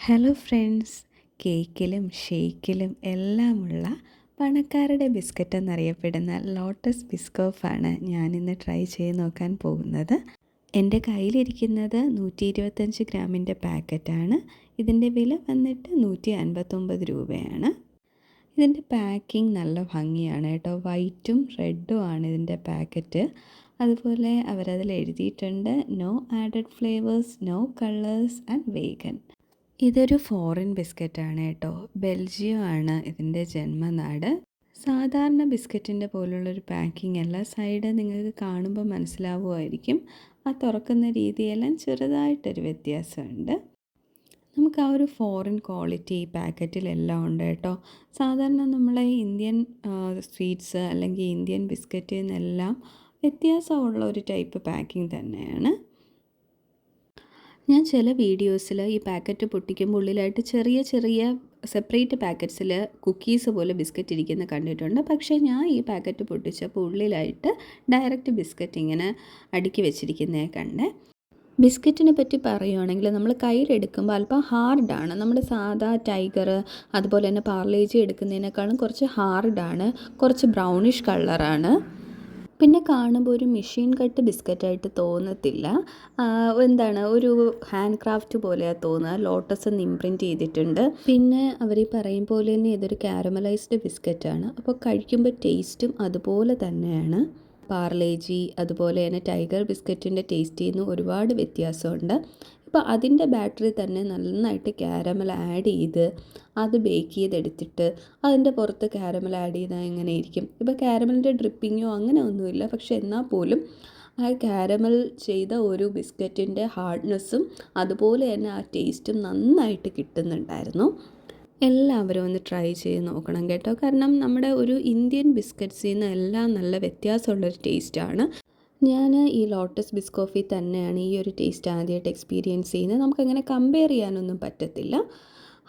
Hello friends, കേക്കിലും ഷേക്കിലും എല്ലാമുള്ള പണക്കാരുടെ biscuit എന്നറിയപ്പെടുന്ന lotus ബിസ്കോഫാണ് ഞാനിന്ന് try ചെയ്ത് നോക്കാൻ പോകുന്നത്. എൻ്റെ കയ്യിലിരിക്കുന്നത് 125 ഗ്രാമിൻ്റെ പാക്കറ്റാണ്. ഇതിൻ്റെ വില വന്നിട്ട് 159 രൂപയാണ്. ഇതിൻ്റെ പാക്കിംഗ് നല്ല ഭംഗിയാണ് കേട്ടോ. വൈറ്റും റെഡും ആണ് ഇതിൻ്റെ പാക്കറ്റ്. അതുപോലെ അവരതിൽ എഴുതിയിട്ടുണ്ട് no added flavours, no colours and vegan. ഇതൊരു ഫോറിൻ ബിസ്ക്കറ്റാണ് കേട്ടോ. ബെൽജിയം ആണ് ഇതിൻ്റെ ജന്മനാട്. സാധാരണ ബിസ്ക്കറ്റിൻ്റെ പോലുള്ളൊരു പാക്കിംഗ് അല്ല. സൈഡ് നിങ്ങൾക്ക് കാണുമ്പോൾ മനസ്സിലാവുമായിരിക്കും. ആ തുറക്കുന്ന രീതിയെല്ലാം ചെറുതായിട്ടൊരു വ്യത്യാസമുണ്ട്. നമുക്ക് ആ ഒരു ഫോറിൻ ക്വാളിറ്റി ഈ പാക്കറ്റിലെല്ലാം ഉണ്ട് കേട്ടോ. സാധാരണ നമ്മളെ ഇന്ത്യൻ സ്വീറ്റ്സ് അല്ലെങ്കിൽ ഇന്ത്യൻ ബിസ്ക്കറ്റിൽ നിന്നെല്ലാം വ്യത്യാസമുള്ള ഒരു ടൈപ്പ് പാക്കിംഗ് തന്നെയാണ്. ഞാൻ ചില വീഡിയോസിൽ ഈ പാക്കറ്റ് പൊട്ടിക്കുമ്പോൾ ഉള്ളിലായിട്ട് ചെറിയ ചെറിയ സെപ്പറേറ്റ് പാക്കറ്റ്സിൽ കുക്കീസ് പോലെ ബിസ്ക്കറ്റ് ഇരിക്കുന്ന കണ്ടിട്ടുണ്ട്. പക്ഷേ ഞാൻ ഈ പാക്കറ്റ് പൊട്ടിച്ചപ്പോൾ ഉള്ളിലായിട്ട് ഡയറക്റ്റ് ബിസ്ക്കറ്റ് ഇങ്ങനെ അടുക്കി വെച്ചിരിക്കുന്നേ കണ്ടേ. ബിസ്ക്കറ്റിനെ പറ്റി പറയുകയാണെങ്കിൽ നമ്മൾ കയ്യിലെടുക്കുമ്പോൾ അല്പം ഹാർഡാണ്. നമ്മുടെ സാധാ ടൈഗർ അതുപോലെ തന്നെ പാർലേജി എടുക്കുന്നതിനേക്കാളും കുറച്ച് ഹാർഡാണ്, കുറച്ച് ബ്രൗണിഷ് കളറാണ്. പിന്നെ കാണുമ്പോൾ ഒരു മെഷീൻ കട്ട് ബിസ്ക്കറ്റായിട്ട് തോന്നത്തില്ല. ഒരു ഹാൻഡ് ക്രാഫ്റ്റ് പോലെയാണ് തോന്നുക. ലോട്ടസ് എന്ന് ഇംപ്രിൻറ്റ് ചെയ്തിട്ടുണ്ട്. പിന്നെ അവർ പറയും പോലെ തന്നെ ഇതൊരു കാരമലൈസ്ഡ് ബിസ്ക്കറ്റാണ്. അപ്പോൾ കഴിക്കുമ്പോൾ ടേസ്റ്റും അതുപോലെ തന്നെയാണ്. പാർലേജി അതുപോലെ തന്നെ ടൈഗർ ബിസ്ക്കറ്റിൻ്റെ ടേസ്റ്റിൽ നിന്ന് ഒരുപാട് വ്യത്യാസമുണ്ട്. ഇപ്പോൾ അതിൻ്റെ ബാറ്ററി തന്നെ നന്നായിട്ട് കാരമൽ ആഡ് ചെയ്ത് അത് ബേക്ക് ചെയ്തെടുത്തിട്ട് അതിൻ്റെ പുറത്ത് കാരമൽ ആഡ് ചെയ്താൽ എങ്ങനെ ഇരിക്കും. ഇപ്പോൾ കാരമലിൻ്റെ ഡ്രിപ്പിങ്ങോ അങ്ങനെ ഒന്നുമില്ല. പക്ഷെ എന്നാൽ പോലും ആ കാരമൽ ചെയ്ത ഒരു ബിസ്ക്കറ്റിൻ്റെ ഹാർഡ്നെസ്സും അതുപോലെ തന്നെ ആ ടേസ്റ്റും നന്നായിട്ട് കിട്ടുന്നുണ്ടായിരുന്നു. എല്ലാവരും ഒന്ന് ട്രൈ ചെയ്ത് നോക്കണം കേട്ടോ. കാരണം നമ്മുടെ ഒരു ഇന്ത്യൻ ബിസ്ക്കറ്റ്സിൽ നിന്ന് എല്ലാം നല്ല വ്യത്യാസമുള്ളൊരു ടേസ്റ്റാണ്. ഞാൻ ഈ ലോട്ടസ് ബിസ്കോഫി തന്നെയാണ് ഈ ഒരു ടേസ്റ്റ് ആദ്യമായിട്ട് എക്സ്പീരിയൻസ് ചെയ്യുന്നത്. നമുക്കങ്ങനെ കമ്പയർ ചെയ്യാനൊന്നും പറ്റത്തില്ല.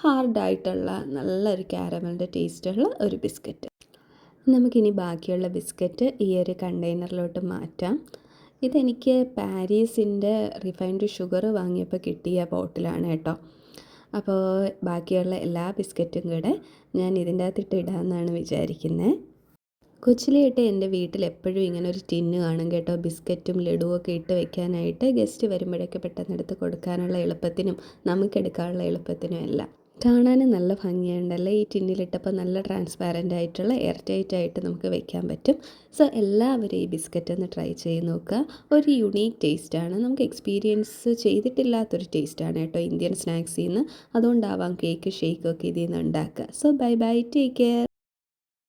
ഹാർഡായിട്ടുള്ള നല്ലൊരു കാരമലിൻ്റെ ടേസ്റ്റുള്ള ഒരു ബിസ്ക്കറ്റ്. നമുക്കിനി ബാക്കിയുള്ള ബിസ്ക്കറ്റ് ഈ ഒരു കണ്ടെയ്നറിലോട്ട് മാറ്റാം. ഇതെനിക്ക് പാരീസിൻ്റെ റിഫൈൻഡ് ഷുഗർ വാങ്ങിയപ്പോൾ കിട്ടിയ ബോട്ടിലാണ് കേട്ടോ. അപ്പോൾ ബാക്കിയുള്ള എല്ലാ ബിസ്ക്കറ്റും കൂടെ ഞാൻ ഇതിൻ്റെ അകത്തിട്ട് ഇടാമെന്നാണ് വിചാരിക്കുന്നത്. കൊച്ചിലെയായിട്ട് എൻ്റെ വീട്ടിൽ എപ്പോഴും ഇങ്ങനെ ഒരു ടിന്ന് കാണും കേട്ടോ. ബിസ്ക്കറ്റും ലഡുവും ഒക്കെ ഇട്ട് വെക്കാനായിട്ട് ഗസ്റ്റ് വരുമ്പോഴൊക്കെ പെട്ടെന്ന് എടുത്ത് കൊടുക്കാനുള്ള എളുപ്പത്തിനും നമുക്കെടുക്കാനുള്ള എളുപ്പത്തിനും എല്ലാം. കാണാനും നല്ല ഭംഗിയുണ്ടല്ലേ. ഈ ടിന്നിലിട്ടപ്പോൾ നല്ല ട്രാൻസ്പാരൻ്റ് ആയിട്ടുള്ള എയർ ടൈറ്റ് ആയിട്ട് നമുക്ക് വെക്കാൻ പറ്റും. സോ എല്ലാവരും ഈ ബിസ്ക്കറ്റ് ഒന്ന് ട്രൈ ചെയ്ത് നോക്കുക. ഒരു യുണീക്ക് ടേസ്റ്റാണ്. നമുക്ക് എക്സ്പീരിയൻസ് ചെയ്തിട്ടില്ലാത്തൊരു ടേസ്റ്റാണ് കേട്ടോ ഇന്ത്യൻ സ്നാക്സിൽ നിന്ന്. അതുകൊണ്ടാവാം കേക്ക് ഷേക്കൊക്കെ ഇതിൽ നിന്ന് ഉണ്ടാക്കുക. So bye bye, take care.